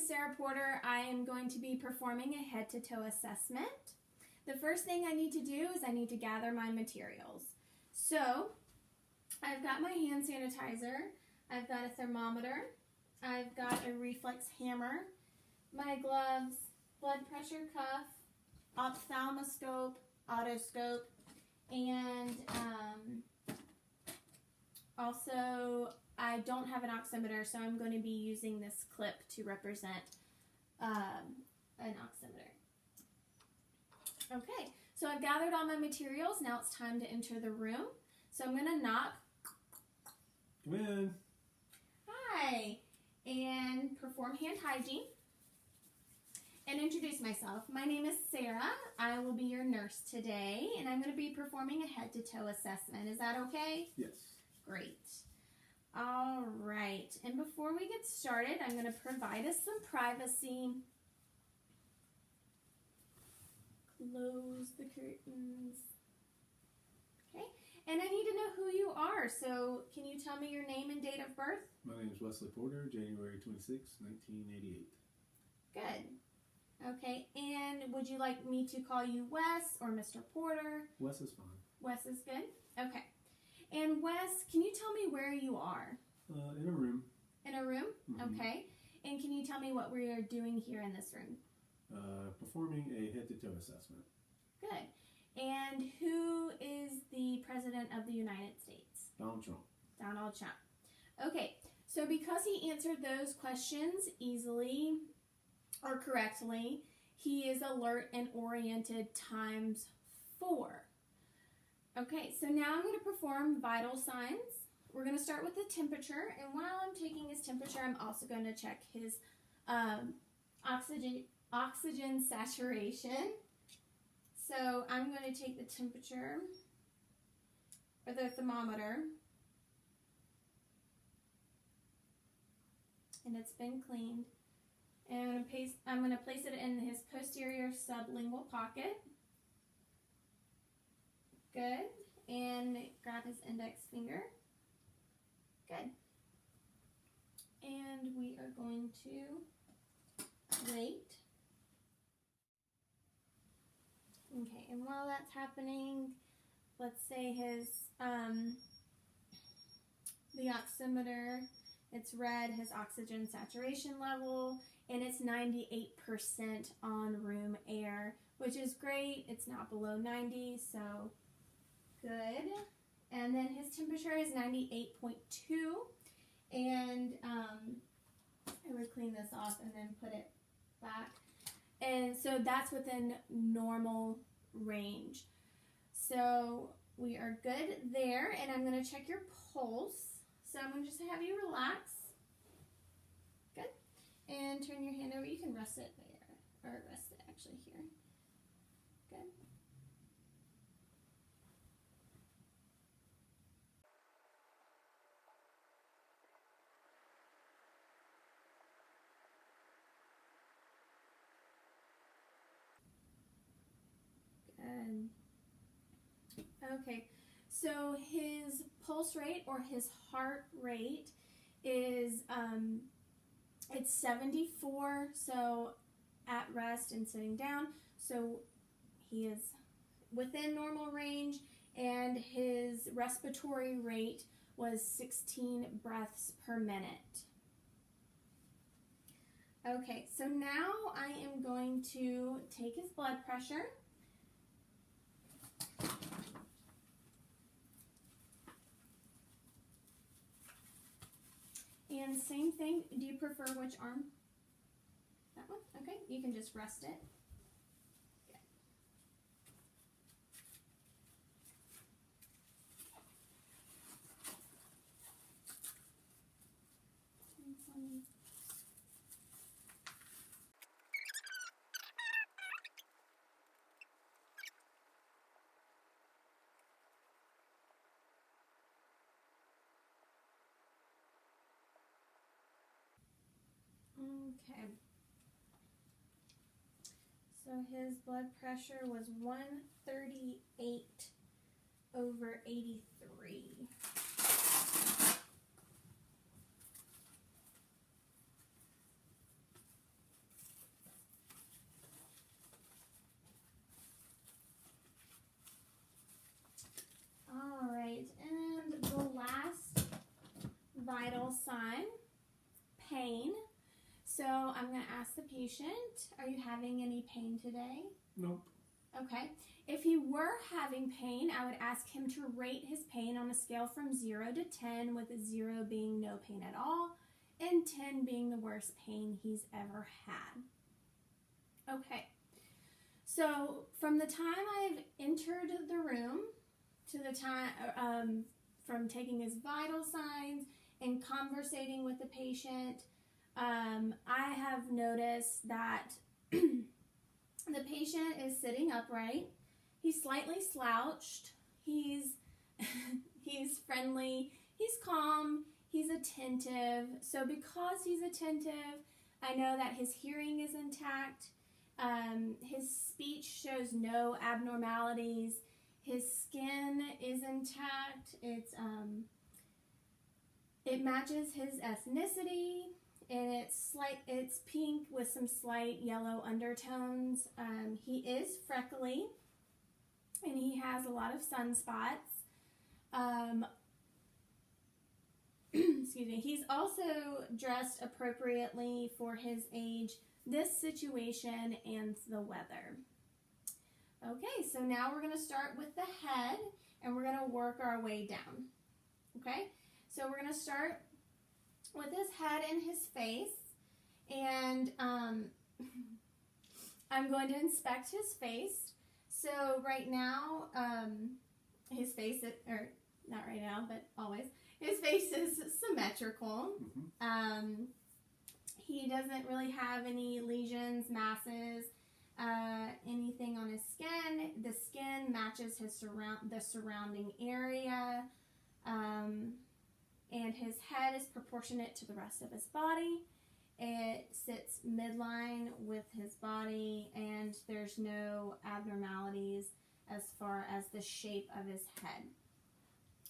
is Sarah Porter. I am going to be performing a head-to-toe assessment. The first thing I need to do is I need to gather my materials. So, I've got my hand sanitizer, I've got a thermometer, I've got a reflex hammer, my gloves, blood pressure cuff, ophthalmoscope, otoscope, and also I don't have an oximeter, so I'm going to be using this clip to represent an oximeter. Okay, so I've gathered all my materials. Now it's time to enter the room. So I'm going to knock. Come in. Hi, and perform hand hygiene. And introduce myself. My name is Sarah. I will be your nurse today, and I'm going to be performing a head-to-toe assessment. Is that okay? Yes. Great. All right, and before we get started, I'm going to provide us some privacy. Close the curtains. Okay, and I need to know who you are, so can you tell me your name and date of birth? My name is Wesley Porter, January 26, 1988. Good. Okay, and would you like me to call you Wes or Mr. Porter? Wes is fine. Wes is good? Okay. And Wes, can you tell me where you are? In a room. In a room? Mm-hmm. Okay. And can you tell me what we are doing here in this room? Performing a head-to-toe assessment. Good. And who is the President of the United States? Donald Trump. Donald Trump. Okay, so because he answered those questions easily or correctly, he is alert and oriented ×4. Okay, so now I'm going to perform vital signs. We're going to start with the temperature, and while I'm taking his temperature, I'm also going to check his oxygen saturation. So I'm going to take the temperature, or the thermometer, and it's been cleaned. And I'm going to place it in his posterior sublingual pocket. Good. And grab his index finger. Good. And we are going to wait. Okay, and while that's happening, let's say his, the oximeter, it's read his oxygen saturation level, and it's 98% on room air, which is great. It's not below 90, so good. And then his temperature is 98.2, and I would clean this off and then put it back. And so that's within normal range. So we are good there, and I'm going to check your pulse. So I'm going to just have you relax. Good. And turn your hand over. You can rest it there, or rest it actually here. Good. Okay, so his pulse rate or his heart rate is it's 74, so at rest and sitting down, so he is within normal range, and his respiratory rate was 16 breaths per minute. Okay, so now I am going to take his blood pressure. And same thing, do you prefer which arm? That one? Okay, you can just rest it. Okay. So his blood pressure was 138/83. vital sign, pain. So I'm going to ask the patient, are you having any pain today? Nope. Okay. If he were having pain, I would ask him to rate his pain on a scale from 0 to 10, with a 0 being no pain at all and 10 being the worst pain he's ever had. Okay. So from the time I've entered the room to the time from taking his vital signs and conversating with the patient, I have noticed that the patient is sitting upright. He's slightly slouched. He's friendly. He's calm. He's attentive. So because he's attentive, I know that his hearing is intact. His speech shows no abnormalities. His skin is intact. It matches his ethnicity, and it's pink with some slight yellow undertones. He is freckly, and he has a lot of sunspots. Excuse me. He's also dressed appropriately for his age, this situation, and the weather. Okay, so now we're going to start with the head, and we're going to work our way down. Okay, so we're going to start with his head and his face, and I'm going to inspect his face. So right now, his face, or not right now, but always, his face is symmetrical. Mm-hmm. He doesn't really have any lesions, masses, anything on his skin. The skin matches the surrounding area, and his head is proportionate to the rest of his body. It sits midline with his body, and there's no abnormalities as far as the shape of his head.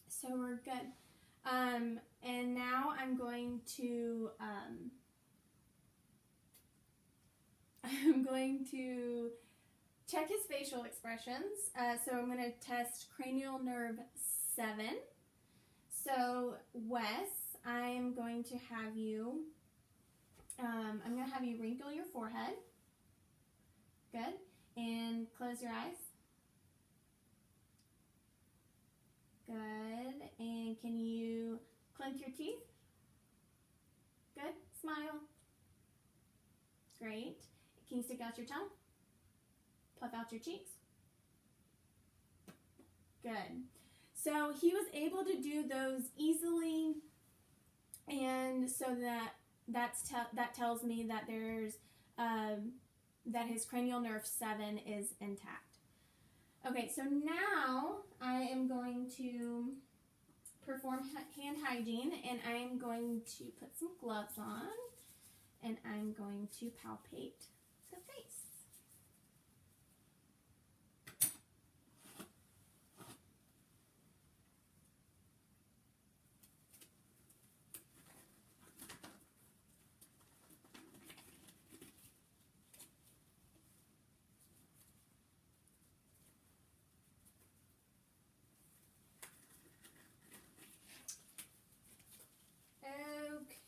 So we're good. And now I'm going to check his facial expressions. So I'm going to test cranial nerve 7. So Wes, I'm going to have you wrinkle your forehead. Good. And close your eyes. Good. And can you clench your teeth? Good. Smile. Great. Can you stick out your tongue? Puff out your cheeks. Good. So he was able to do those easily, and so that tells me that there's that his cranial nerve 7 is intact. Okay, so now I am going to perform hand hygiene, and I'm going to put some gloves on, and I'm going to palpate the face.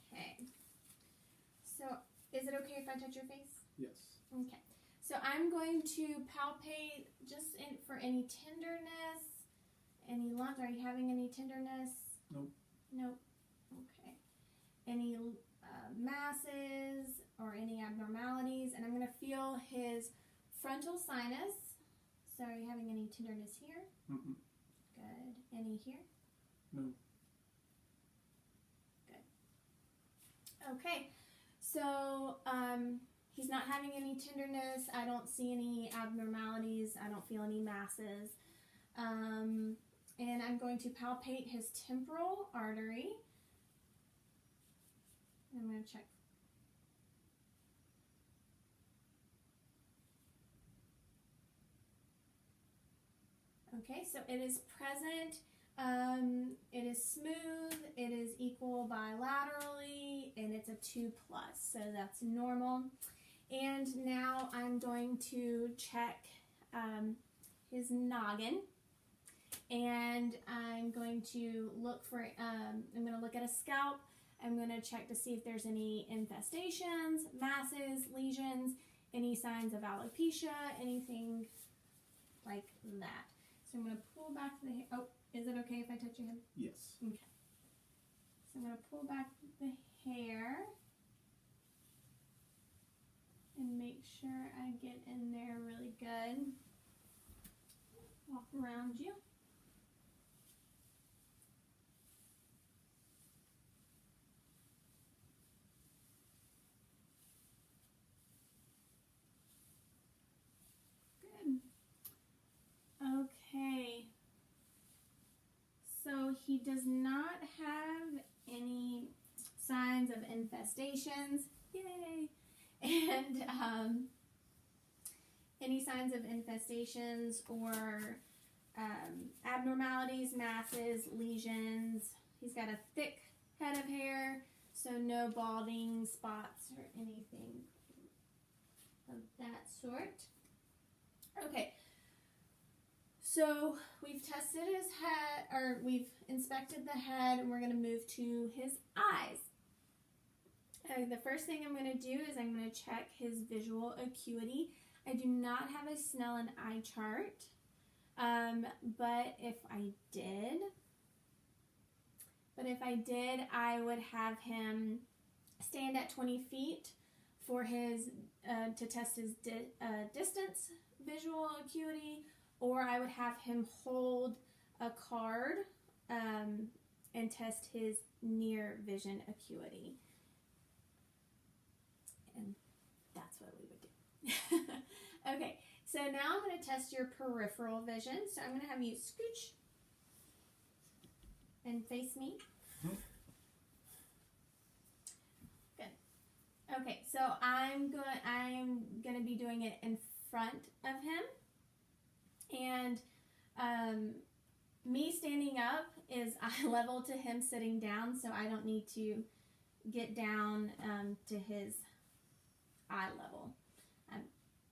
Okay. So, is it okay if I touch your face? Yes. Okay. So I'm going to palpate just for any tenderness, any lumps. Are you having any tenderness? Nope. Nope. Okay. Any masses or any abnormalities? And I'm going to feel his frontal sinus. So are you having any tenderness here? Mm-mm. Good. Any here? No. Good. Okay. So he's not having any tenderness. I don't see any abnormalities. I don't feel any masses. And I'm going to palpate his temporal artery. I'm going to check. Okay, so it is present. It is smooth. It is equal bilaterally, and it's a 2+, so that's normal. And now I'm going to check his noggin, and I'm going to look for. I'm going to look at a scalp. I'm going to check to see if there's any infestations, masses, lesions, any signs of alopecia, anything like that. So I'm going to pull back the hair. Oh, is it okay if I touch your head? Yes. Okay. So I'm going to pull back the hair and make sure I get in there really good. Walk around you. Good. Okay. So he does not have any signs of infestations. Yay! And any signs of infestations or abnormalities, masses, lesions. He's got a thick head of hair, so no balding, spots, or anything of that sort. Okay. So we've tested his head, or we've inspected the head, and we're going to move to his eyes. The first thing I'm going to do is I'm going to check his visual acuity. I do not have a Snellen eye chart, but if I did, I would have him stand at 20 feet for his to test his distance visual acuity, or I would have him hold a card and test his near vision acuity. And that's what we would do. Okay, so now I'm going to test your peripheral vision. So I'm going to have you scooch and face me. Good. Okay, so I'm going to be doing it in front of him. And me standing up is eye level to him sitting down, so I don't need to get down to his eye level.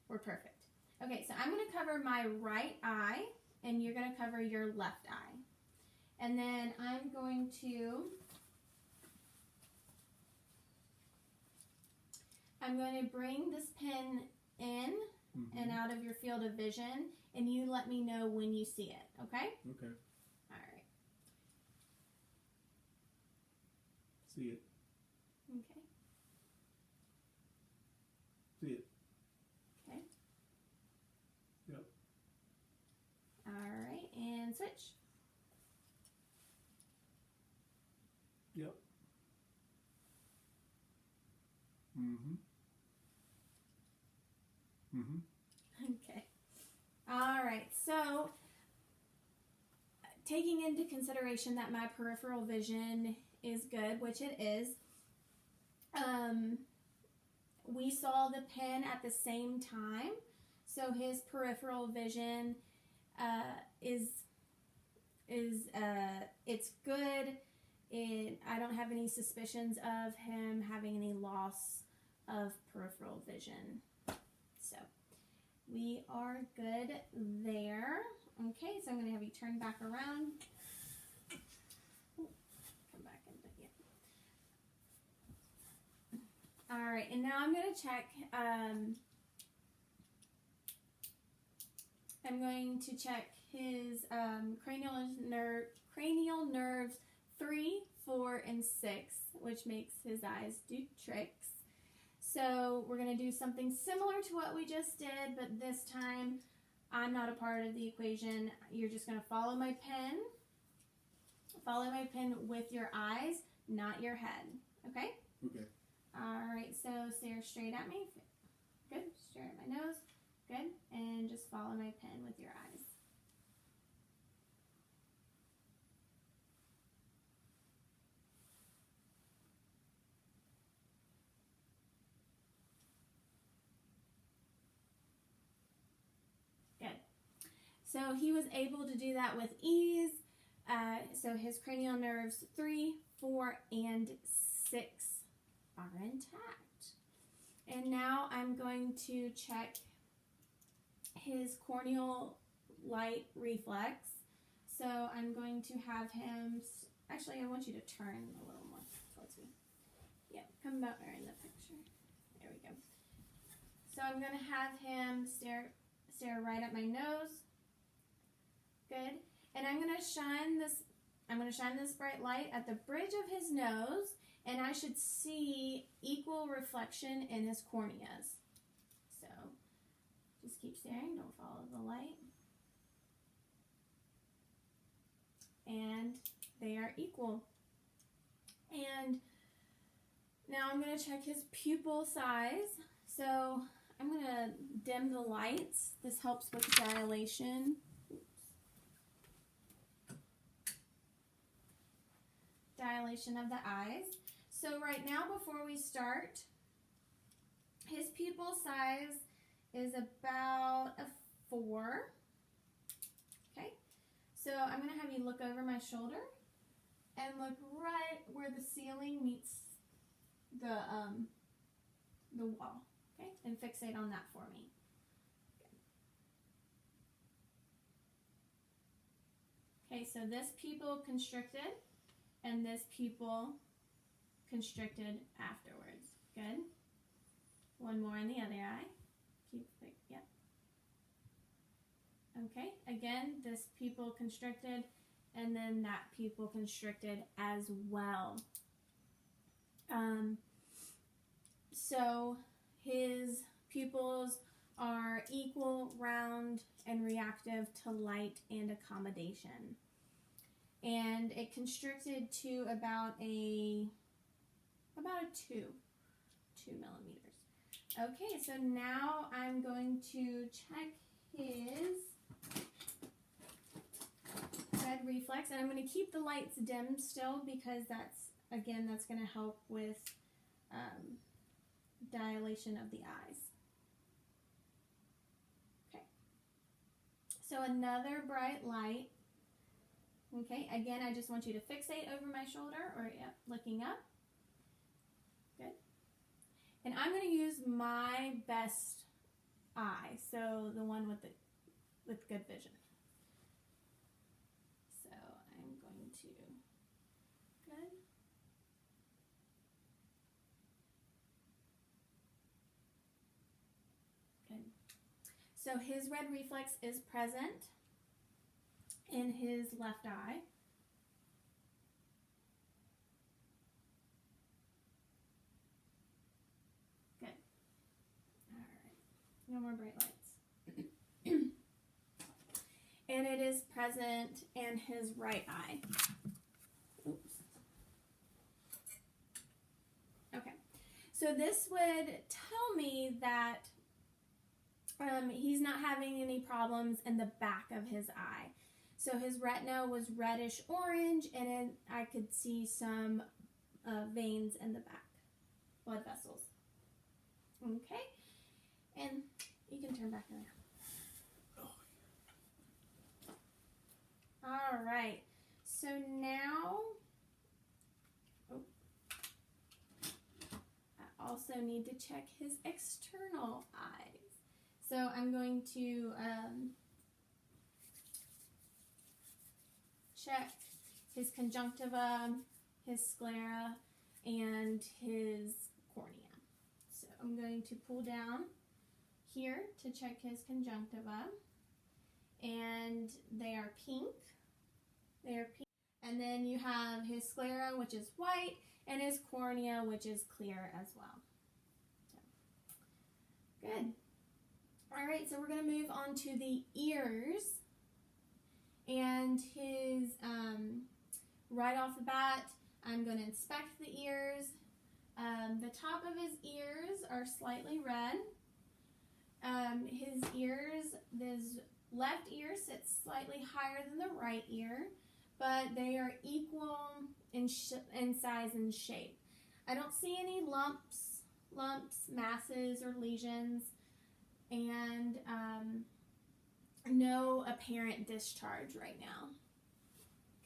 We're perfect. Okay, so I'm going to cover my right eye, and you're going to cover your left eye. And then I'm going to bring this pen in and out of your field of vision, and you let me know when you see it, okay? Okay. All right. See it. Okay. See it. Okay. Yep. All right, and switch. Yep. Mm-hmm. Mm-hmm. Okay. All right, so taking into consideration that my peripheral vision is good, which it is, we saw the pen at the same time, so his peripheral vision it's good. I don't have any suspicions of him having any loss of peripheral vision. So we are good there. Okay, so I'm going to have you turn back around. Ooh, come back into yeah. All right, and now I'm going to check. I'm going to check his cranial nerves 3, 4, and 6, which makes his eyes do tricks. So we're going to do something similar to what we just did, but this time I'm not a part of the equation. You're just going to follow my pen. Follow my pen with your eyes, not your head. Okay? Okay. All right, so stare straight at me. Good. Stare at my nose. Good. And just follow my pen with your eyes. Good. So he was able to do that with ease. So his cranial nerves 3, 4, and 6 are intact. And now I'm going to check his corneal light reflex. So I'm going to have him, actually I want you to turn a little more towards me. come over in the picture. There we go. So I'm going to have him stare right at my nose. Good. And I'm going to shine this bright light at the bridge of his nose, and I should see equal reflection in his corneas. So just keep staring, don't follow the light. And they are equal. And now I'm going to check his pupil size. So I'm going to dim the lights. This helps with dilation. Dilation of the eyes. So right now, before we start, his pupil size is about a 4. Okay, so I'm going to have you look over my shoulder and look right where the ceiling meets the wall. Okay, and fixate on that for me. Okay, so this pupil constricted and this pupil constricted afterwards. Good. One more in the other eye. Keep it, yep. Okay, again, this pupil constricted and then that pupil constricted as well. So his pupils are equal, round, and reactive to light and accommodation. And it constricted to about a 2 millimeters. Okay, so now I'm going to check his red reflex, and I'm going to keep the lights dim still because that's going to help with dilation of the eyes. Okay, so another bright light. Okay, again, I just want you to fixate over my shoulder or looking up. Good. And I'm going to use my best eye, so the one with good vision. So I'm going to, good. Good. So his red reflex is present in his left eye. Good. All right. No more bright lights. And it is present in his right eye. Oops. Okay. So this would tell me that he's not having any problems in the back of his eye. So his retina was reddish orange, and I could see some veins in the back, blood vessels. Okay, and you can turn back around. All right, so now, I also need to check his external eyes. So I'm going to check his conjunctiva, his sclera, and his cornea. So I'm going to pull down here to check his conjunctiva, and they are pink. They are pink. And then you have his sclera, which is white, and his cornea, which is clear as well. So, good. All right, so we're going to move on to the ears. And his, right off the bat, I'm going to inspect the ears. The top of his ears are slightly red. His ears, his left ear sits slightly higher than the right ear, but they are equal in size and shape. I don't see any lumps, masses, or lesions, and no apparent discharge right now.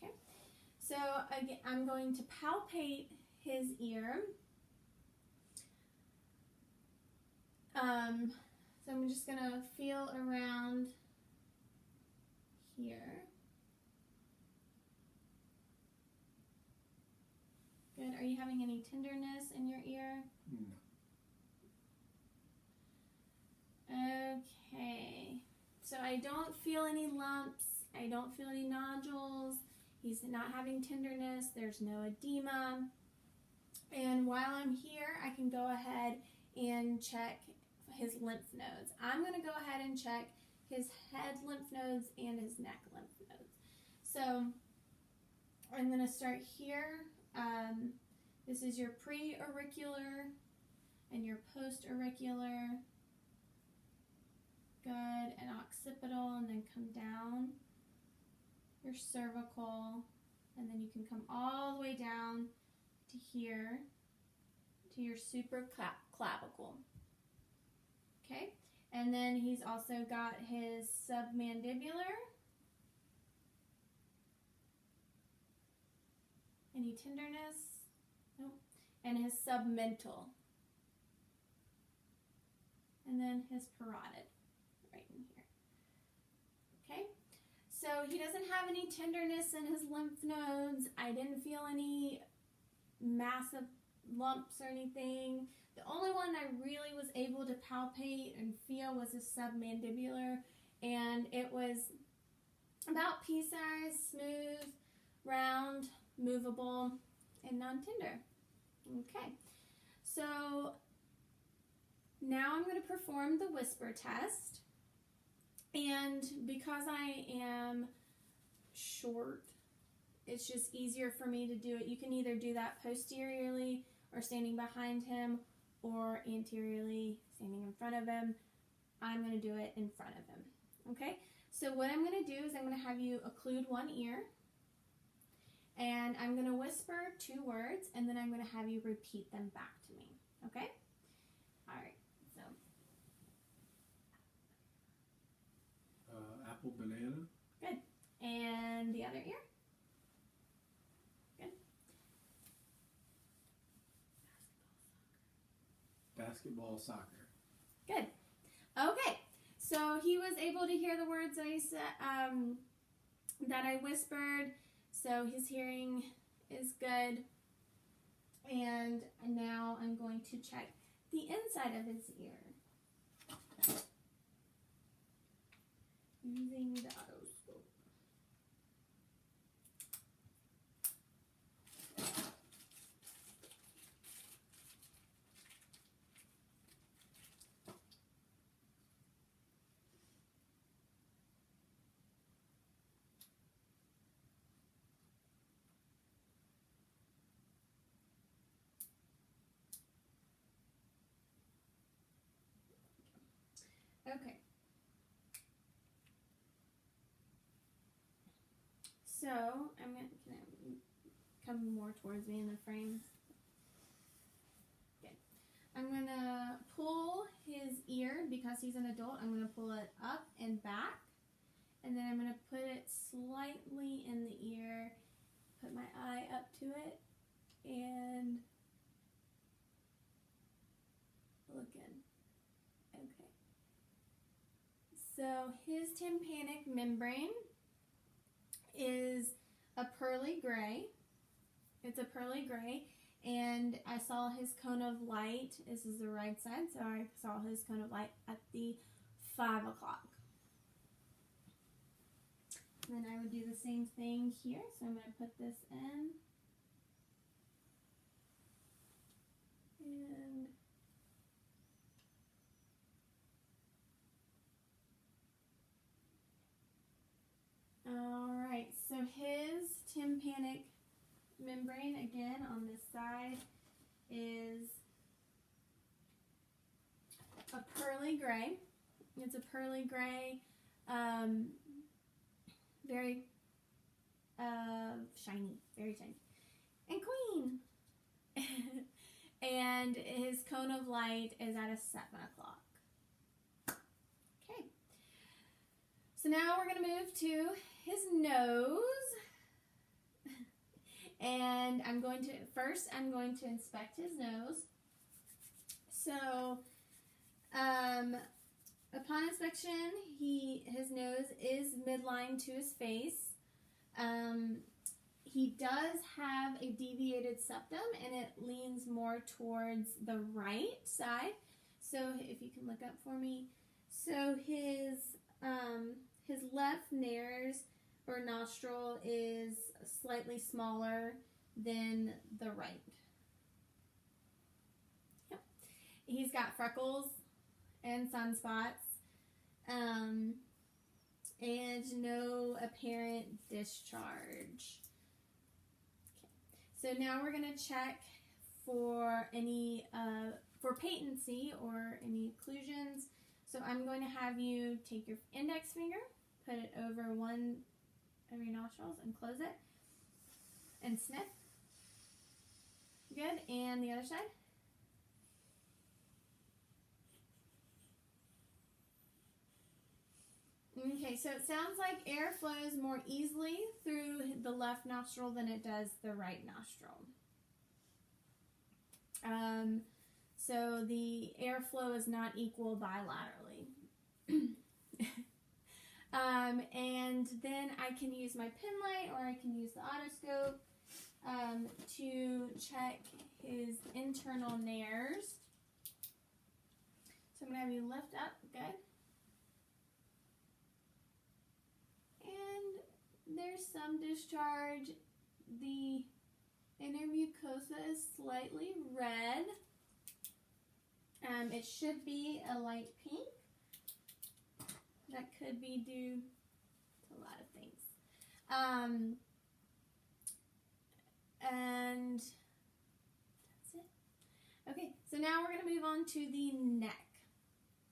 Okay, so again, I'm going to palpate his ear. So I'm just going to feel around here. Good. Good. Are you having any tenderness in your ear? No. Okay. So I don't feel any lumps. I don't feel any nodules. He's not having tenderness. There's no edema. And while I'm here, I can go ahead and check his lymph nodes. I'm going to go ahead and check his head lymph nodes and his neck lymph nodes. So I'm going to start here. This is your pre-auricular and your post-auricular. Good. And occipital, and then come down your cervical, and then you can come all the way down to here, to your supraclavicle. Okay? And then he's also got his submandibular. Any tenderness? Nope. And his submental. And then his parotid, right in here. Okay? So he doesn't have any tenderness in his lymph nodes. I didn't feel any massive lumps or anything. The only one I really was able to palpate and feel was his submandibular, and it was about pea-sized, smooth, round, movable, and non-tender. Okay, so now I'm going to perform the whisper test, and because I am short, it's just easier for me to do it. You can either do that posteriorly or standing behind him, or anteriorly standing in front of him. I'm going to do it in front of him. Okay, so what I'm going to do is I'm going to have you occlude one ear, and I'm going to whisper 2 words, and then I'm going to have you repeat them back to me. Okay? All right. So Apple, banana. good. And the other ear. Good. Basketball, soccer. Good. Okay. So he was able to hear the words I said, that I whispered. So his hearing is good. And now I'm going to check the inside of his ear using the otoscope. Okay. So I'm going to come more towards me in the frame. Good. I'm going to pull his ear because he's an adult. I'm going to pull it up and back, and then I'm going to put it slightly in the ear, put my eye up to it, and look in. Okay. So his tympanic membrane is a pearly gray. It's a pearly gray, and I saw his cone of light. This is the right side, so I saw his cone of light at the 5 o'clock. And then I would do the same thing here, so I'm going to put this in. And alright, so his tympanic membrane, again, on this side is a pearly gray. It's a pearly gray, very shiny, very shiny. And clean! And his cone of light is at a 7 o'clock. Okay. So now we're going to move to his nose. And I'm going to inspect his nose. So, upon inspection, his nose is midline to his face. he does have a deviated septum, and it leans more towards the right side. So if you can look up for me. So his left nares or nostril is slightly smaller than the right. Yep. He's got freckles and sunspots, and no apparent discharge. Okay. So now we're going to check for any for patency or any occlusions. So I'm going to have you take your index finger, put it over one of your nostrils and close it and sniff. Good. And the other side. Okay, so it sounds like air flows more easily through the left nostril than it does the right nostril. So the airflow is not equal bilaterally. And then I can use my pen light, or I can use the otoscope to check his internal nares. So I'm going to have you lift up, good. And there's some discharge. The inner mucosa is slightly red. It should be a light pink. That could be due to a lot of things. And that's it. Okay, so now we're going to move on to the neck,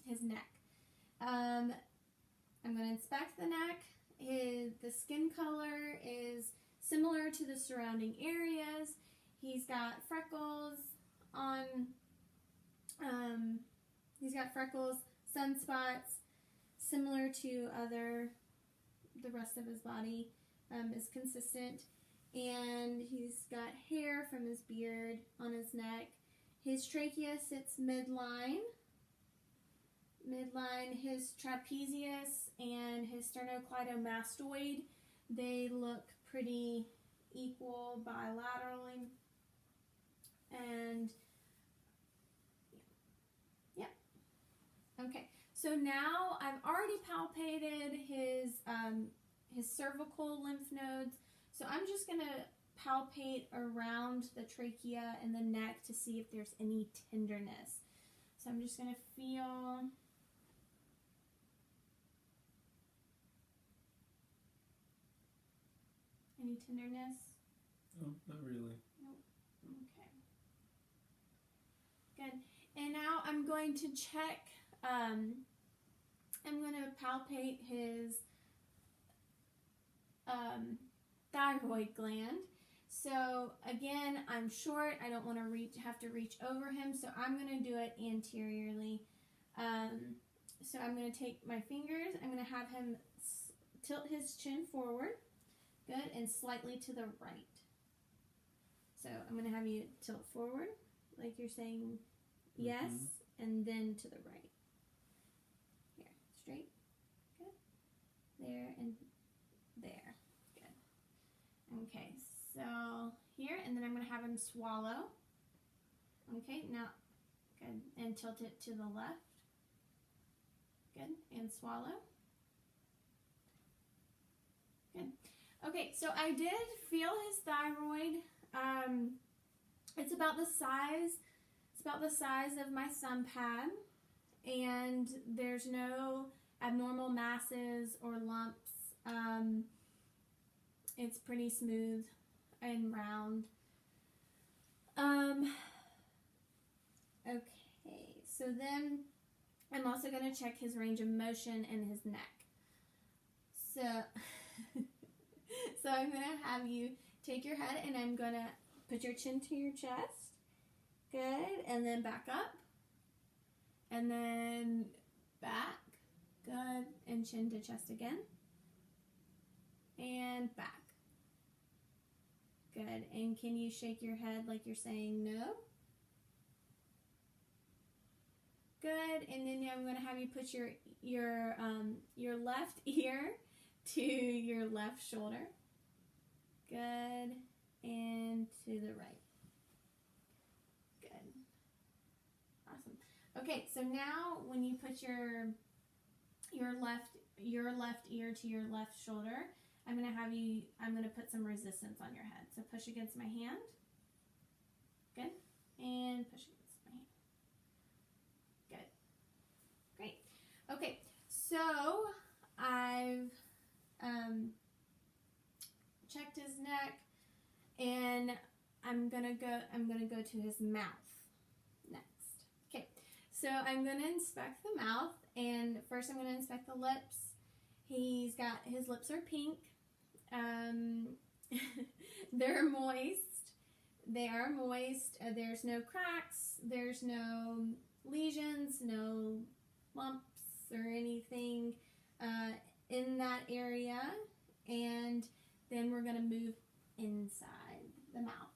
his neck. I'm going to inspect the neck. The skin color is similar to the surrounding areas. He's got freckles on, sunspots, similar to the rest of his body, is consistent. And he's got hair from his beard on his neck. His trachea sits midline. His trapezius and his sternocleidomastoid, they look pretty equal bilaterally. And yeah. Okay, so now I've already palpated his cervical lymph nodes, so I'm just going to palpate around the trachea and the neck to see if there's any tenderness. So I'm just going to feel. Any tenderness? Oh, not really. Nope. Okay. Good. And now I'm going to check, I'm going to palpate his thyroid gland. So again, I'm short. I don't want to have to reach over him, so I'm going to do it anteriorly. So I'm going to take my fingers. I'm going to have him tilt his chin forward. Good, and slightly to the right. So I'm going to have you tilt forward, like you're saying yes, and then to the right. Here, straight. Good. There and there. Good. Okay, so here, and then I'm going to have him swallow. Okay, now, good, and tilt it to the left. Good, and swallow. Good. Okay, so I did feel his thyroid. It's about the size of my sun pad, and there's no abnormal masses or lumps. It's pretty smooth and round. Okay, so then I'm also going to check his range of motion and his neck. So I'm going to have you take your head, and I'm going to put your chin to your chest. Good. And then back up. And then back. Good. And chin to chest again. And back. Good. And can you shake your head like you're saying no? Good. And then I'm going to have you put your left ear to your left shoulder. Good. And to the right. Good. Awesome. Okay, so now when you put your left ear to your left shoulder, I'm gonna put some resistance on your head. So push against my hand. Good. And push against my hand. Good. Great. Okay, so I've checked his neck, and I'm gonna go to his mouth next. Okay, so I'm gonna inspect the mouth, and first I'm gonna inspect the lips. His lips are pink. They're moist. They are moist. There's no cracks. There's no lesions, no lumps or anything in that area. And then we're going to move inside the mouth.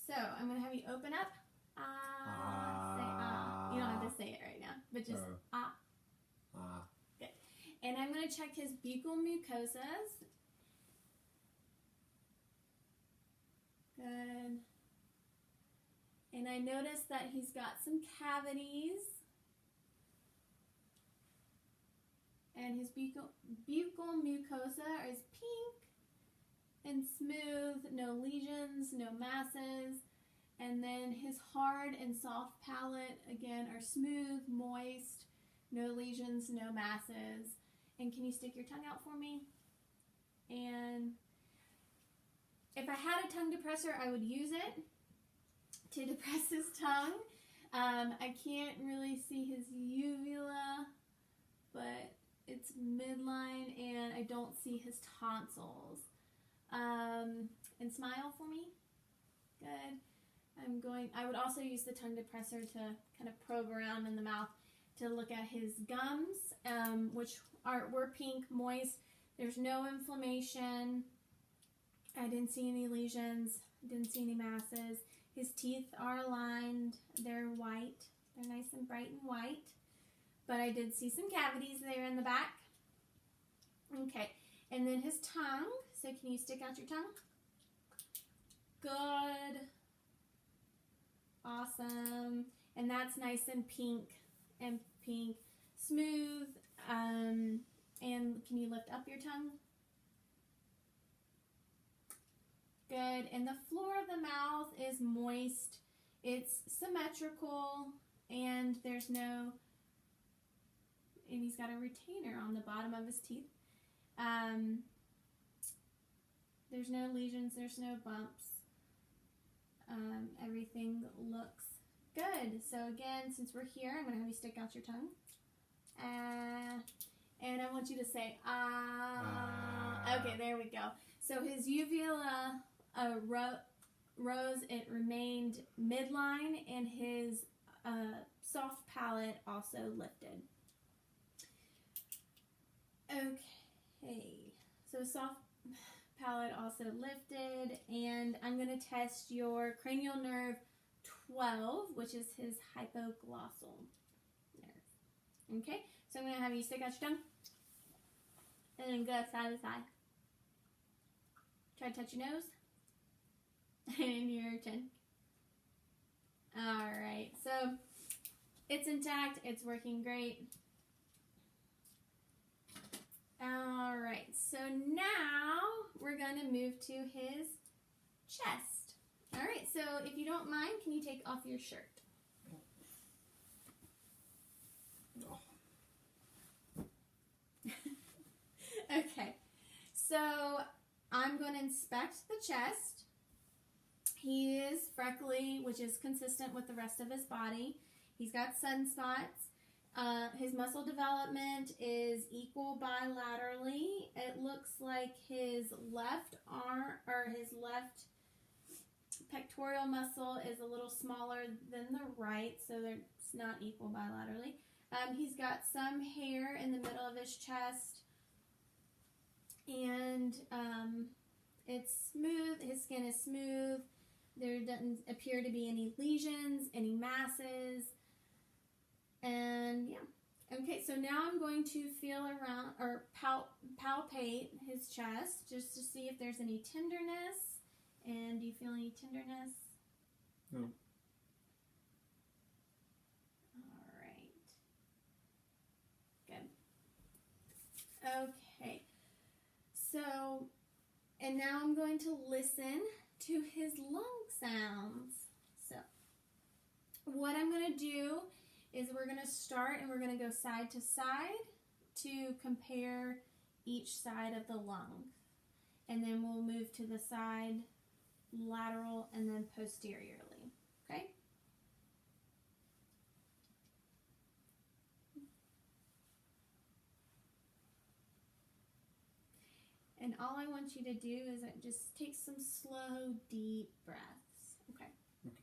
So I'm going to have you open up. Say ah. You don't have to say it right now, but just ah. Good. And I'm going to check his buccal mucosas. Good. And I noticed that he's got some cavities. And his buccal mucosa is pink and smooth, no lesions, no masses. And then his hard and soft palate, again, are smooth, moist, no lesions, no masses. And can you stick your tongue out for me? And if I had a tongue depressor, I would use it to depress his tongue. I can't really see his uvula, but it's midline, and I don't see his tonsils. And smile for me. Good. I would also use the tongue depressor to kind of probe around in the mouth to look at his gums, which were pink, moist. There's no inflammation. I didn't see any lesions. Didn't see any masses. His teeth are aligned. They're white. They're nice and bright and white. But I did see some cavities there in the back. Okay. And then his tongue. So can you stick out your tongue? Good. Awesome. And that's nice and pink. Smooth. And can you lift up your tongue? Good. And the floor of the mouth is moist. It's symmetrical. And and he's got a retainer on the bottom of his teeth. There's no lesions. There's no bumps. Everything looks good. So again, since we're here, I'm going to have you stick out your tongue. And I want you to say, ah. Okay, there we go. So his uvula rose, it remained midline, and his soft palate also lifted. Okay, so soft palate also lifted, and I'm going to test your cranial nerve 12, which is his hypoglossal nerve. Okay, so I'm going to have you stick out your tongue, and then go side to side. Try to touch your nose and your chin. Alright, so it's intact, it's working great. Alright, so now we're going to move to his chest. Alright, so if you don't mind, can you take off your shirt? Okay, so I'm going to inspect the chest. He is freckly, which is consistent with the rest of his body. He's got sunspots. His muscle development is equal bilaterally. It looks like his left arm, or his left pectoral muscle is a little smaller than the right, so it's not equal bilaterally. He's got some hair in the middle of his chest, and it's smooth. His skin is smooth. There doesn't appear to be any lesions, any masses. And yeah, Okay, so now I'm going to feel around or palpate his chest just to see if there's any tenderness. And do you feel any tenderness? No. All right. Good. Okay. So, and now I'm going to listen to his lung sounds. So, what I'm going to do is we're going to start and we're going to go side to side to compare each side of the lung. And then we'll move to the side, lateral, and then posteriorly. Okay? And all I want you to do is just take some slow, deep breaths. Okay? Okay.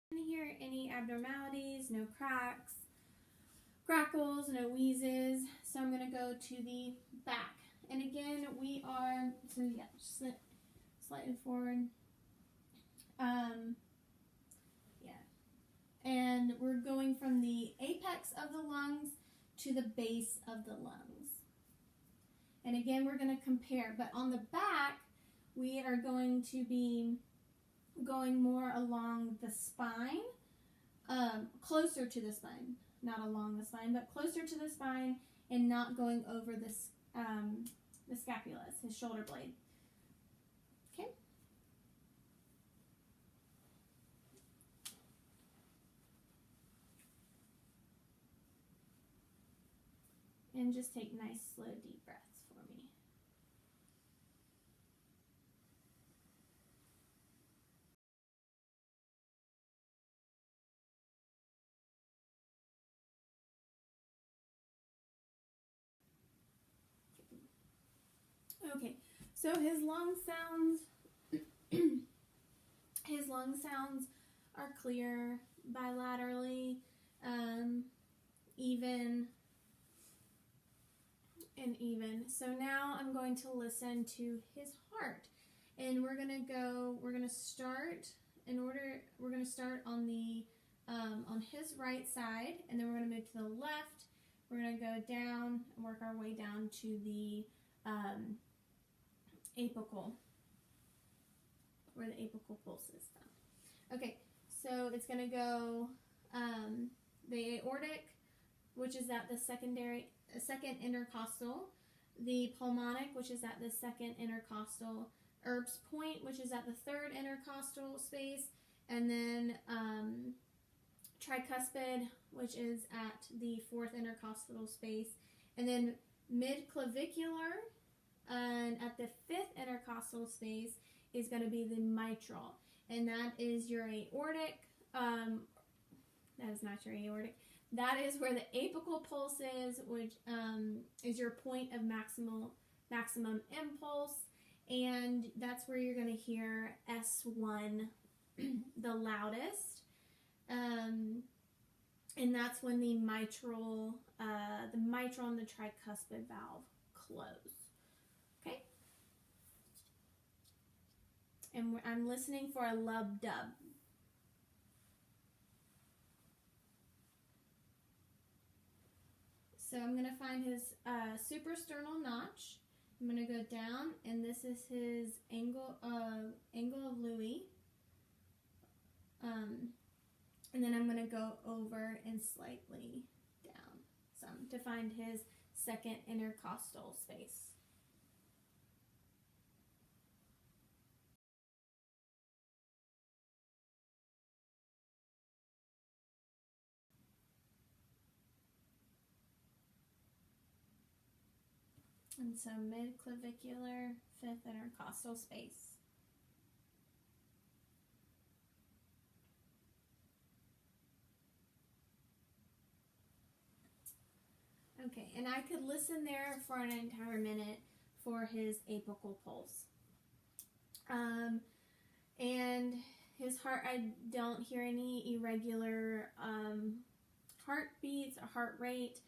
Didn't hear any abnormalities, no cracks, crackles, no wheezes. So I'm going to go to the back. And again, we are, so yeah, just slightly forward. Yeah. And we're going from the apex of the lungs to the base of the lungs. And again, we're going to compare. But on the back, we are going to be going more along the spine, closer to the spine, not along the spine, but closer to the spine, and not going over this, the scapula, his shoulder blade. Okay. And just take nice, slow, deep breaths for me. Okay, so his lung sounds, his lung sounds are clear, bilaterally, even, and even. So now I'm going to listen to his heart, and we're gonna start on the on his right side, and then we're gonna move to the left. We're gonna go down and work our way down to the apical, where the apical pulse is found. Okay, so it's going to go the aortic, which is at the second intercostal, the pulmonic, which is at the second intercostal, Erb's point, which is at the third intercostal space, and then tricuspid, which is at the fourth intercostal space, and then midclavicular, and at the fifth intercostal space is going to be the mitral, and that is your aortic. That is not your aortic. That is where the apical pulse is, which is your point of maximum impulse, and that's where you're going to hear S1 the loudest, and that's when the mitral and the tricuspid valve close. Okay, and I'm listening for a lub-dub. So I'm going to find his suprasternal notch. I'm going to go down, and this is his angle of Louis. And then I'm going to go over and slightly down some to find his second intercostal space. And so midclavicular, fifth intercostal space. Okay, and I could listen there for an entire minute for his apical pulse. And his heart, I don't hear any irregular heartbeats or heart rate.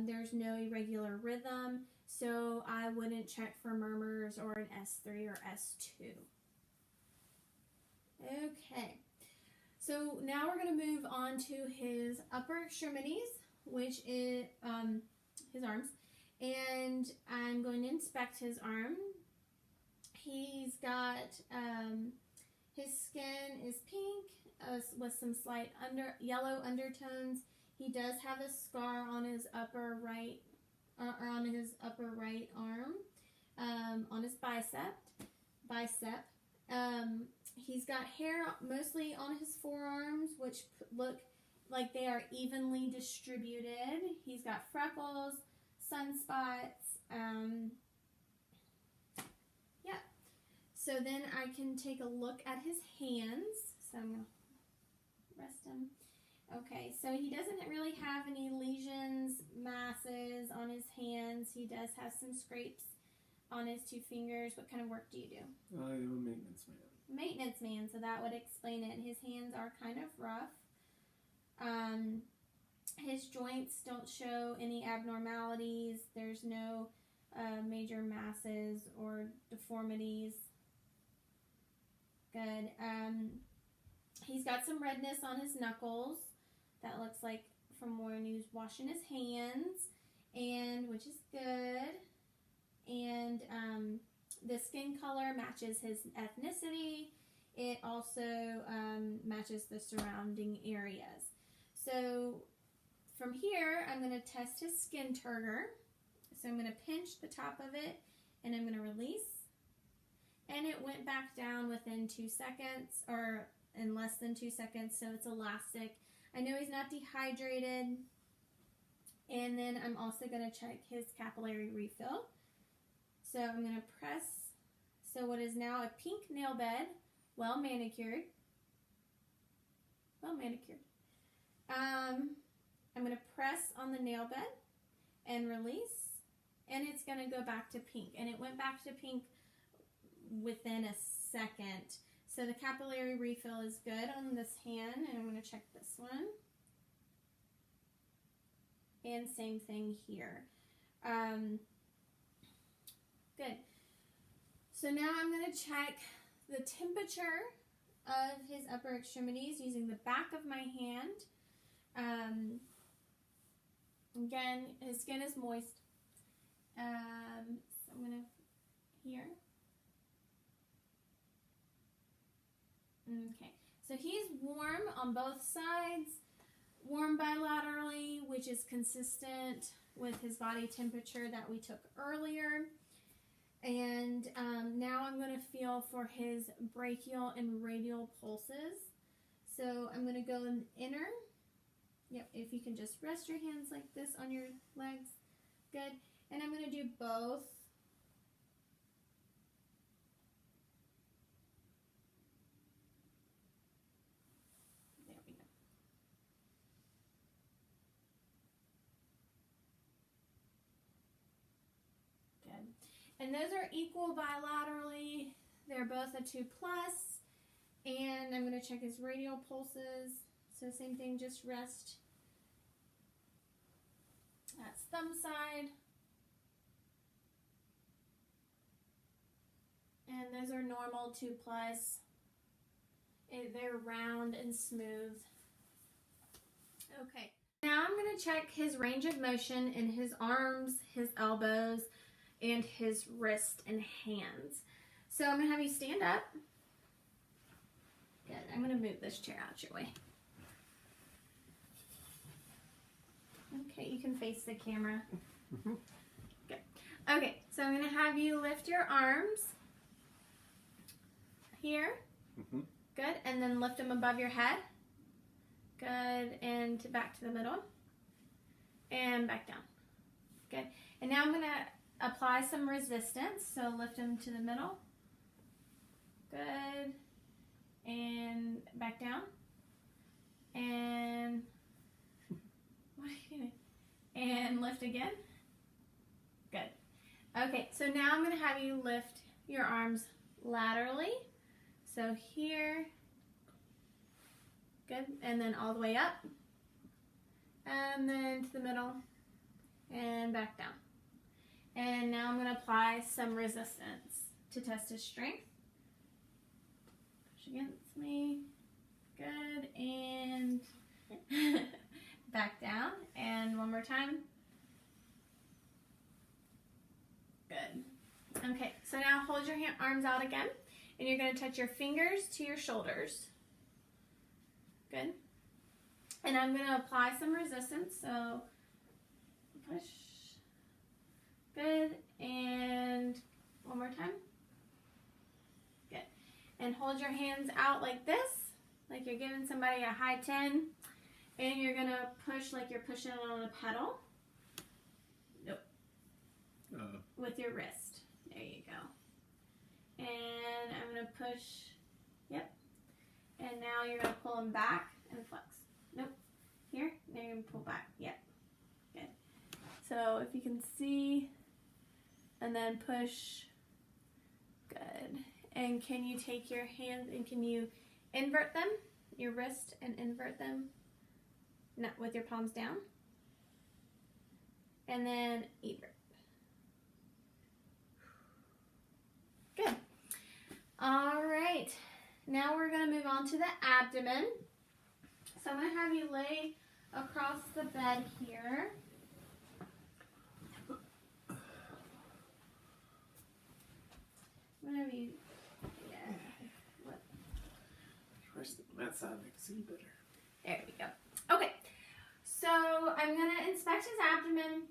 There's no irregular rhythm, so I wouldn't check for murmurs or an S3 or S2. Okay, so now we're going to move on to his upper extremities, which is his arms, and I'm going to inspect his arm. He's got his skin is pink with some slight yellow undertones. He does have a scar on his upper right arm, on his bicep. He's got hair mostly on his forearms, which look like they are evenly distributed. He's got freckles, sunspots. Yeah. So then I can take a look at his hands. So I'm going to rest him. Okay, so he doesn't really have any lesions, masses on his hands. He does have some scrapes on his 2 fingers. What kind of work do you do? I am a maintenance man. Maintenance man, so that would explain it. His hands are kind of rough. His joints don't show any abnormalities. There's no major masses or deformities. Good. He's got some redness on his knuckles. That looks like from when he was washing his hands, and which is good. And the skin color matches his ethnicity. It also matches the surrounding areas. So from here, I'm going to test his skin turgor. So I'm going to pinch the top of it, and I'm going to release. And it went back down within 2 seconds, or in less than 2 seconds, so it's elastic. I know he's not dehydrated. And then I'm also going to check his capillary refill. So I'm going to press, so what is now a pink nail bed, well manicured. I'm going to press on the nail bed and release, and it's going to go back to pink. And it went back to pink within a second. So the capillary refill is good on this hand, and I'm going to check this one. And same thing here. Good. So now I'm going to check the temperature of his upper extremities using the back of my hand. Again, his skin is moist. So I'm going to, here. Okay, so he's warm on both sides, warm bilaterally, which is consistent with his body temperature that we took earlier. And now I'm going to feel for his brachial and radial pulses. So I'm going to go in inner. Yep, if you can just rest your hands like this on your legs. Good. And I'm going to do both. There we go. Good. And those are equal bilaterally. They're both a 2+. And I'm going to check his radial pulses. So same thing, just rest. That's thumb side. And those are normal 2+. They're round and smooth. Okay. Now I'm going to check his range of motion in his arms, his elbows, and his wrist and hands. So I'm going to have you stand up. Good. I'm going to move this chair out your way. Okay, you can face the camera. Good. Okay, so I'm going to have you lift your arms here. Good, and then lift them above your head. Good, and back to the middle. And back down. Good. And now I'm going to apply some resistance. So lift them to the middle. Good. And back down. And what are you doing? And lift again. Good. Okay, so now I'm going to have you lift your arms laterally. So here. Good. And then all the way up. And then to the middle. And back down. And now I'm going to apply some resistance to test his strength. Push against me. Good. And back down. And one more time. Good. Okay, so now hold your arms out again. And you're going to touch your fingers to your shoulders. Good. And I'm going to apply some resistance. So push. Good. And one more time. Good. And hold your hands out like this, like you're giving somebody a high 10. And you're going to push like you're pushing on a pedal. Nope. With your wrist. There you go. And I'm going to push. Yep. And now you're going to pull them back and flex. Nope. Here. Now you're going to pull back. Yep. Good. So if you can see, and then push. Good. And can you take your hands and can you invert them, your wrist, and invert them? Not with your palms down. And then invert. Good. All right. Now we're going to move on to the abdomen. So I'm going to have you lay across the bed here. I'm going to have you, yeah. What? Rest on that side, I can see better. There we go. Okay. So I'm going to inspect his abdomen.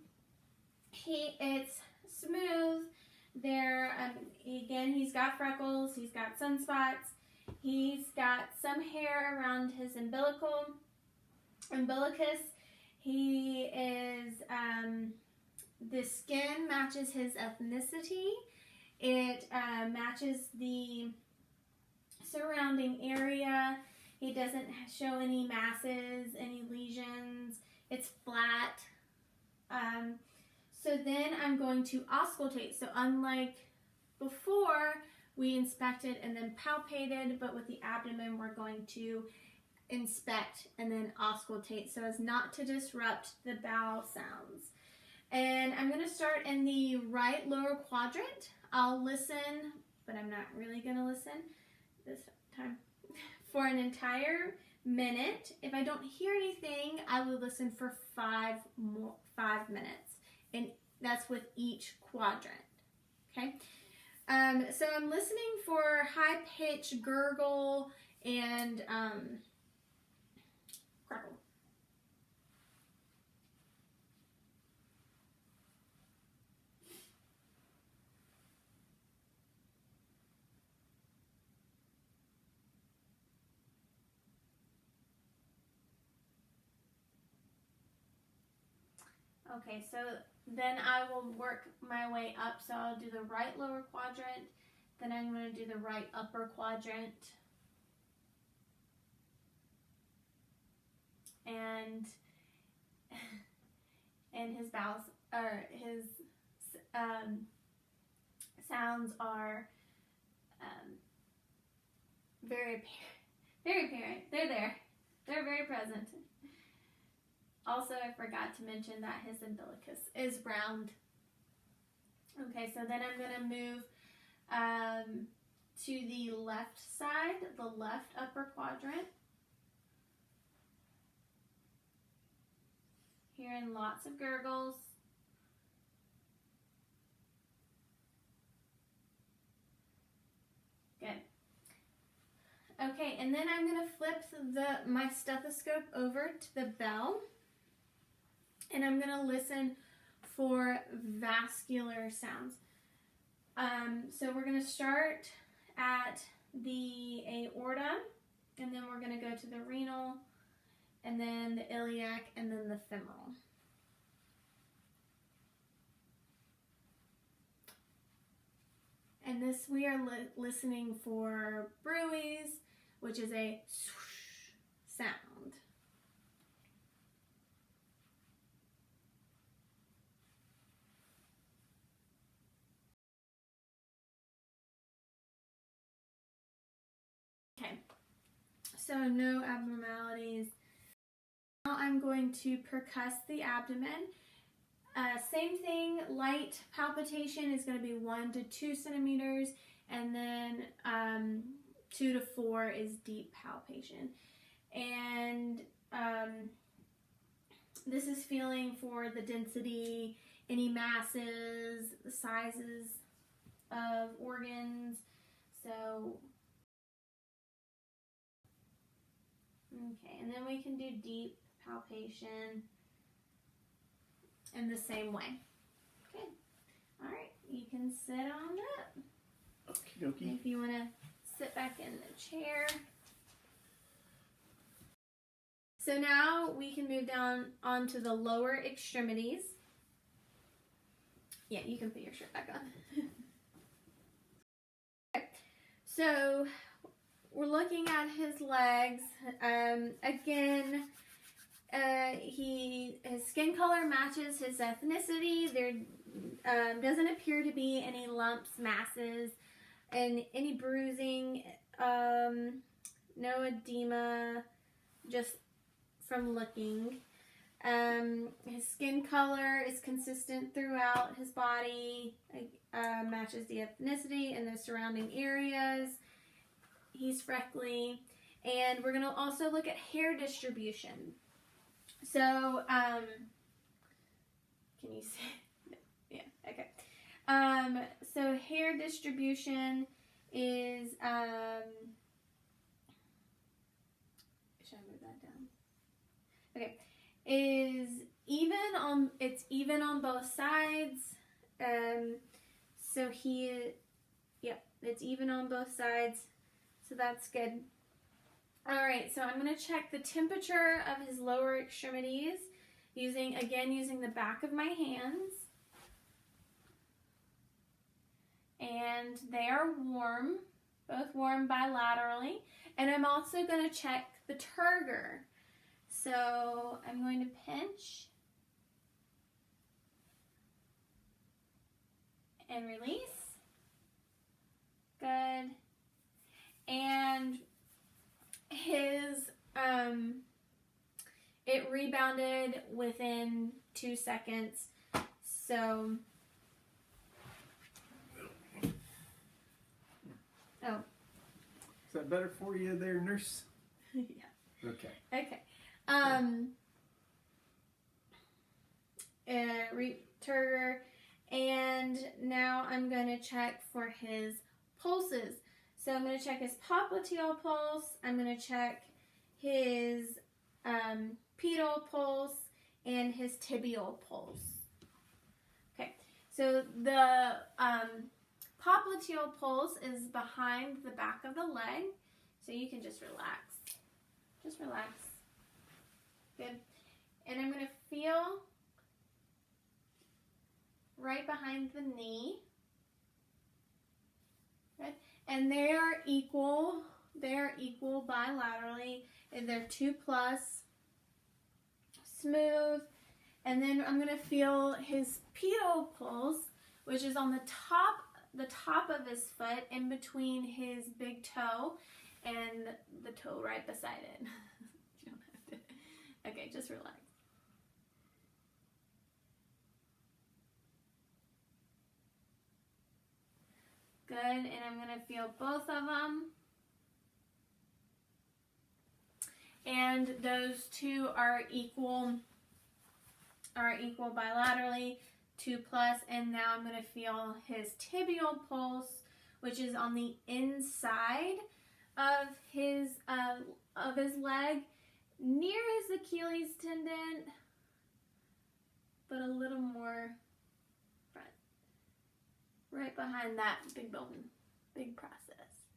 It's smooth. There, again, he's got freckles, he's got sunspots, he's got some hair around his umbilicus. He is, the skin matches his ethnicity. It matches the surrounding area. He doesn't show any masses, any lesions. It's flat. So then I'm going to auscultate. So unlike before, we inspected and then palpated, but with the abdomen, we're going to inspect and then auscultate so as not to disrupt the bowel sounds. And I'm going to start in the right lower quadrant. I'll listen, but I'm not really going to listen this time for an entire minute. If I don't hear anything, I will listen for 5 minutes. And that's with each quadrant, okay? So I'm listening for high-pitched gurgle and crackle. Okay, so then I will work my way up. So I'll do the right lower quadrant, then I'm going to do the right upper quadrant. And his bowels, or his sounds are very apparent. They're there. They're very present. Also, I forgot to mention that his umbilicus is round. Okay, so then I'm going to move to the left side, the left upper quadrant. Hearing lots of gurgles. Good. Okay, and then I'm going to flip my stethoscope over to the bell. And I'm going to listen for vascular sounds. So we're going to start at the aorta, and then we're going to go to the renal, and then the iliac, and then the femoral. And this, we are listening for bruits, which is a swoosh sound. so no abnormalities. Now I'm going to percuss the abdomen. Same thing, light palpitation is going to be 1 to 2 centimeters, and then 2 to 4 is deep palpation. And this is feeling for the density, any masses, the sizes of organs. So, okay, and then we can do deep palpation in the same way. Okay, all right, you can sit on that. Okie dokie. If you want to sit back in the chair. So now we can move down onto the lower extremities. Yeah, you can put your shirt back on. Okay. So we're looking at his legs. Again, his skin color matches his ethnicity. There doesn't appear to be any lumps, masses, and any bruising. No edema, just from looking. His skin color is consistent throughout his body, matches the ethnicity and the surrounding areas. He's freckly. And we're going to also look at hair distribution. So, can you see? Yeah, okay. So hair distribution is, should I move that down? Okay, is even on, it's even on both sides. So it's even on both sides. So that's good. All right, so I'm going to check the temperature of his lower extremities using the back of my hands. And they are warm, both warm bilaterally. And I'm also going to check the turgor. So I'm going to pinch and release. Good. And his, it rebounded within 2 seconds. So, oh. Is that better for you there, nurse? Yeah. Okay. Okay. Turgor, and now I'm going to check for his pulses. So I'm going to check his popliteal pulse. I'm going to check his pedal pulse and his tibial pulse. Okay. So the popliteal pulse is behind the back of the leg. So you can just relax. Just relax. Good. And I'm going to feel right behind the knee. Good. And they are equal. They are equal bilaterally. And they're 2+. Smooth. And then I'm going to feel his pedal pulse, which is on the top of his foot, in between his big toe and the toe right beside it. You don't have to. Okay, just relax. Good, and I'm going to feel both of them. And those two are equal bilaterally, 2+, and now I'm going to feel his tibial pulse, which is on the inside of his leg, near his Achilles tendon, but a little more front, right behind that big bone, big process.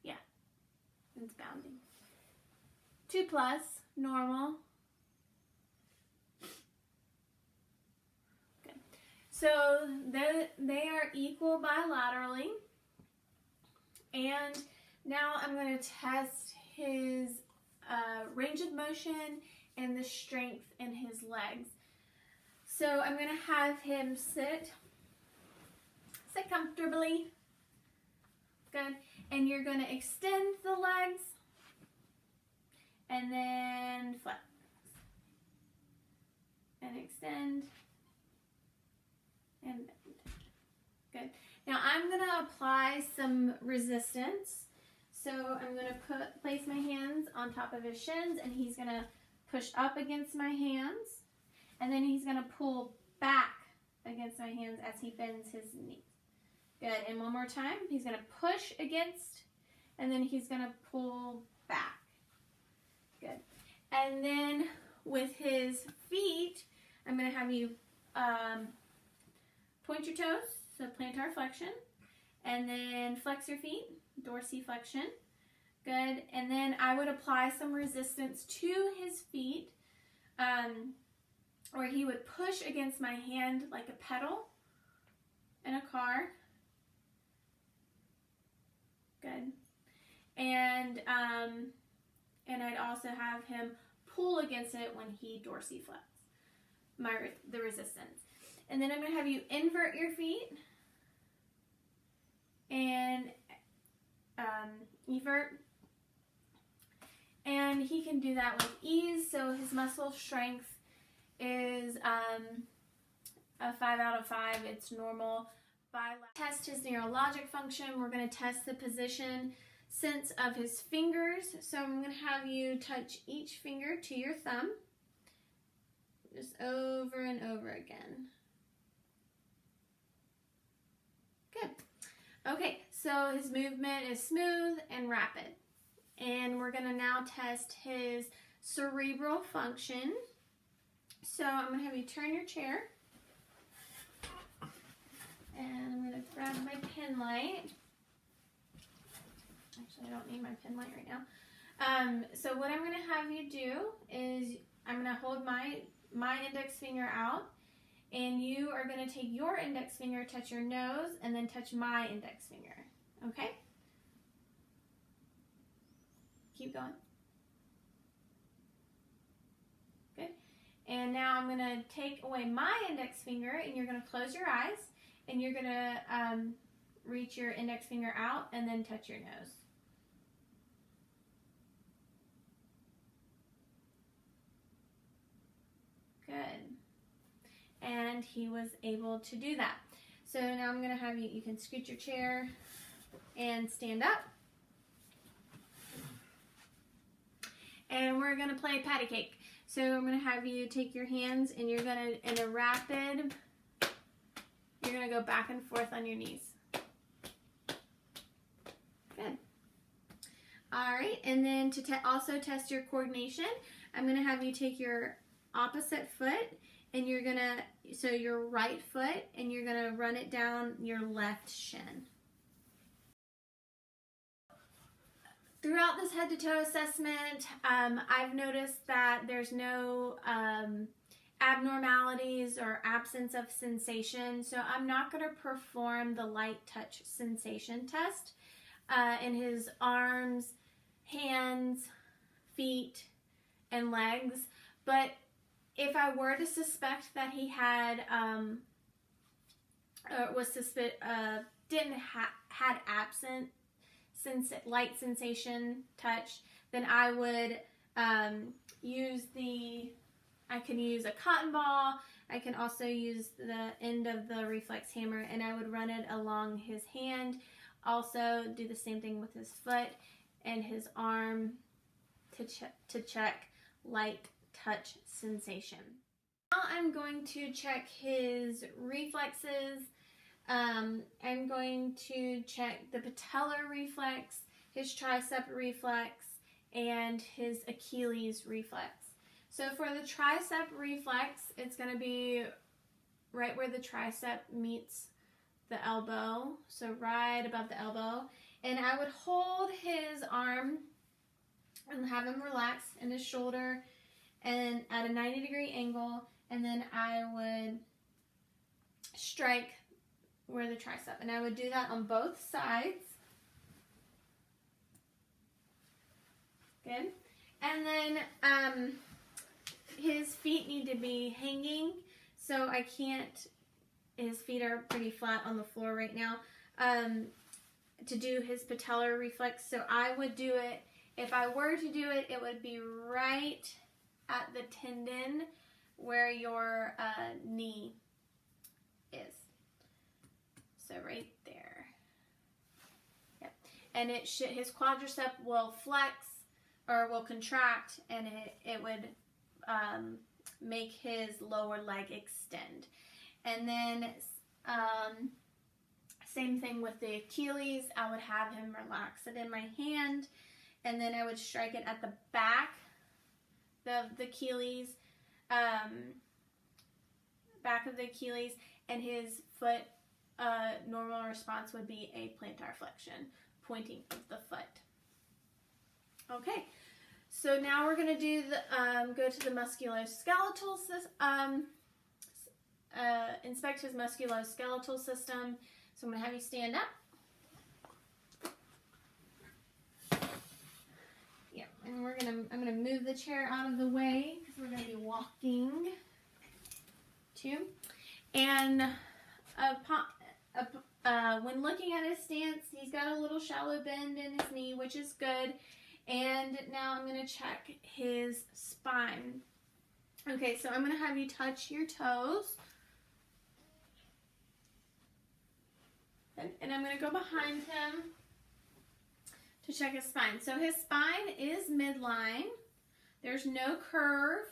Yeah, it's bounding. 2+, normal. Good. So they are equal bilaterally. And now I'm going to test his range of motion and the strength in his legs. So I'm going to have him sit comfortably. Good. And you're going to extend the legs and then flex. And extend and bend. Good. Now I'm going to apply some resistance. So I'm going to place my hands on top of his shins, and he's going to push up against my hands, and then he's going to pull back against my hands as he bends his knees. Good. And one more time. He's going to push against, and then he's going to pull back. Good. And then with his feet, I'm going to have you point your toes, so plantar flexion, and then flex your feet, dorsiflexion. Good. And then I would apply some resistance to his feet, or he would push against my hand like a pedal in a car. Good. And I'd also have him pull against it when he dorsiflex, the resistance. And then I'm going to have you invert your feet and evert. And he can do that with ease, so his muscle strength is a 5 out of 5. It's normal. Test his neurologic function. We're going to test the position sense of his fingers. So I'm going to have you touch each finger to your thumb, just over and over again. Good. Okay, so his movement is smooth and rapid. And we're going to now test his cerebral function. So I'm going to have you turn your chair. And I'm going to grab my pen light. Actually, I don't need my pen light right now. So what I'm going to have you do is I'm going to hold my index finger out. And you are going to take your index finger, touch your nose, and then touch my index finger. Okay? Keep going. Good. And now I'm going to take away my index finger, and you're going to close your eyes, and you're going to reach your index finger out and then touch your nose. Good. And he was able to do that. So now I'm going to have you can scoot your chair and stand up. And we're going to play patty cake. So I'm going to have you take your hands and you're going to, in a rapid, you're going to go back and forth on your knees. Good. All right. And then to also test your coordination, I'm going to have you take your opposite foot and you're going to, so your right foot, and you're going to run it down your left shin. Throughout this head-to-toe assessment, I've noticed that there's no abnormalities or absence of sensation, so I'm not going to perform the light touch sensation test in his arms, hands, feet, and legs. But if I were to suspect that he had had absent light sensation touch, then I would I can use a cotton ball. I can also use the end of the reflex hammer, and I would run it along his hand. Also do the same thing with his foot and his arm to check light touch sensation. Now I'm going to check his reflexes. I'm going to check the patellar reflex, his tricep reflex, and his Achilles reflex. So for the tricep reflex, it's going to be right where the tricep meets the elbow, so right above the elbow. And I would hold his arm and have him relax in his shoulder and at a 90-degree angle, and then I would strike where the tricep, and I would do that on both sides. Good. And then his feet need to be hanging, so I can't, his feet are pretty flat on the floor right now. to do his patellar reflex. So I would do it, if I were to do it, it would be right at the tendon where your knee is. So right there. Yep. And his quadricep will flex or will contract, and it would make his lower leg extend. And then same thing with the Achilles. I would have him relax it in my hand, and then I would strike it at the back of the Achilles, back of the Achilles, and his foot normal response would be a plantar flexion, pointing of the foot. Okay, so now we're going to do the go to the musculoskeletal system, inspect his musculoskeletal system. So I'm going to have you stand up. Yeah, and I'm going to move the chair out of the way because we're going to be walking too. And when looking at his stance, he's got a little shallow bend in his knee, which is good. And now I'm going to check his spine. Okay, so I'm going to have you touch your toes. And I'm going to go behind him to check his spine. So his spine is midline. There's no curve.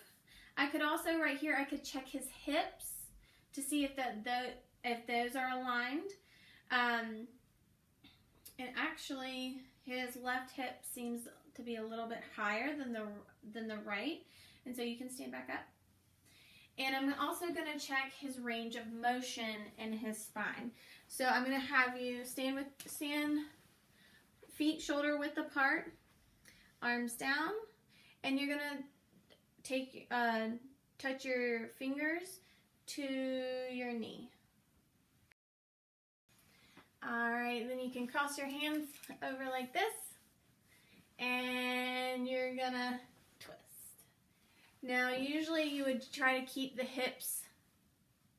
I could also, right here, I could check his hips to see if those are aligned. And actually, his left hip seems to be a little bit higher than the right. And so you can stand back up. And I'm also going to check his range of motion in his spine. So I'm going to have you stand feet shoulder width apart, arms down, and you're going to touch your fingers to your knee. All right, then you can cross your hands over like this, and you're going to twist. Now, usually you would try to keep the hips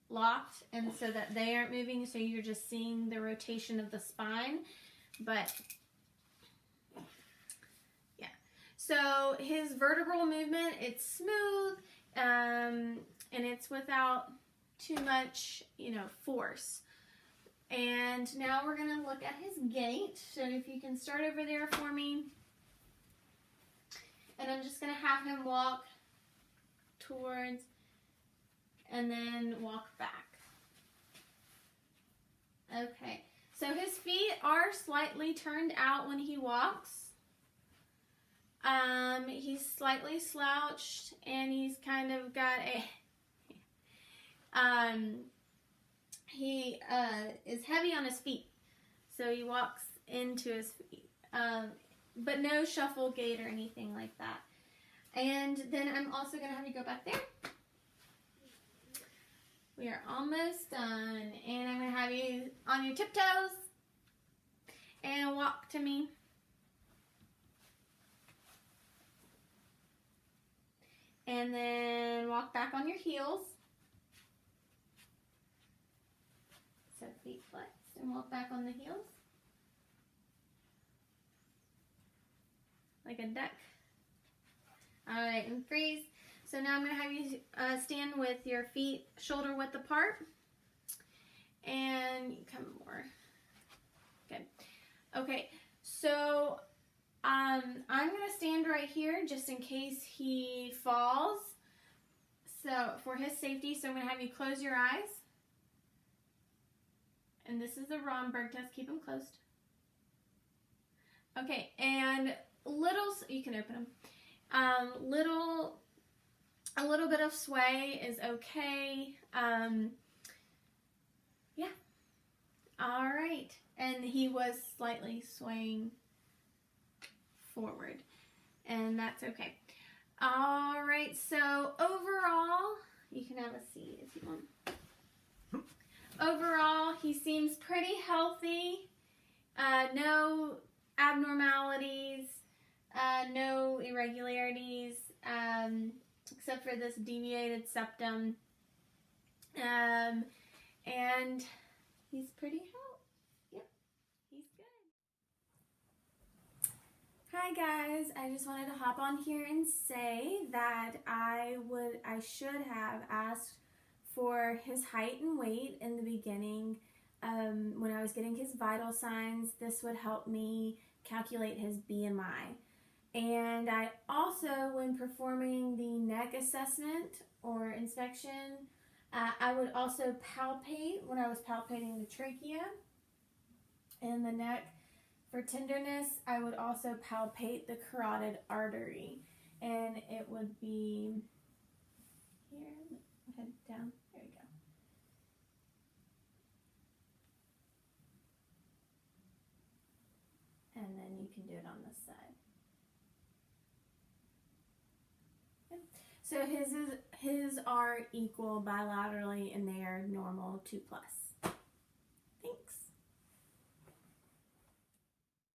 locked and so that they aren't moving, so you're just seeing the rotation of the spine. But yeah, so his vertebral movement, it's smooth, and it's without too much, force. And now we're going to look at his gait. So if you can start over there for me. And I'm just going to have him walk towards and then walk back. Okay, so his feet are slightly turned out when he walks. He's slightly slouched, and he's kind of got he is heavy on his feet, so he walks into his feet, but no shuffle gait or anything like that. And then I'm also going to have you go back there. We are almost done. And I'm going to have you on your tiptoes and walk to me. And then walk back on your heels. So feet flexed and walk back on the heels. Like a duck. All right, and freeze. So now I'm going to have you stand with your feet shoulder width apart. And come more. Good. Okay, so I'm going to stand right here just in case he falls. So for his safety, so I'm going to have you close your eyes. And this is the Romberg test. Keep them closed. Okay, and you can open them. A little bit of sway is okay. Yeah. All right. And he was slightly swaying forward, and that's okay. All right. So overall, you can have a seat if you want. Overall, he seems pretty healthy. No abnormalities. No irregularities, except for this deviated septum, and he's pretty healthy. Yep, he's good. Hi guys, I just wanted to hop on here and say that I should have asked for his height and weight in the beginning when I was getting his vital signs. This would help me calculate his BMI. And I also, when performing the neck assessment or inspection, I would also palpate when I was palpating the trachea and the neck. For tenderness, I would also palpate the carotid artery, and it would be here. Head down. There you go. And then you can do it on this side. Yep. So his are equal bilaterally, and they are normal 2+.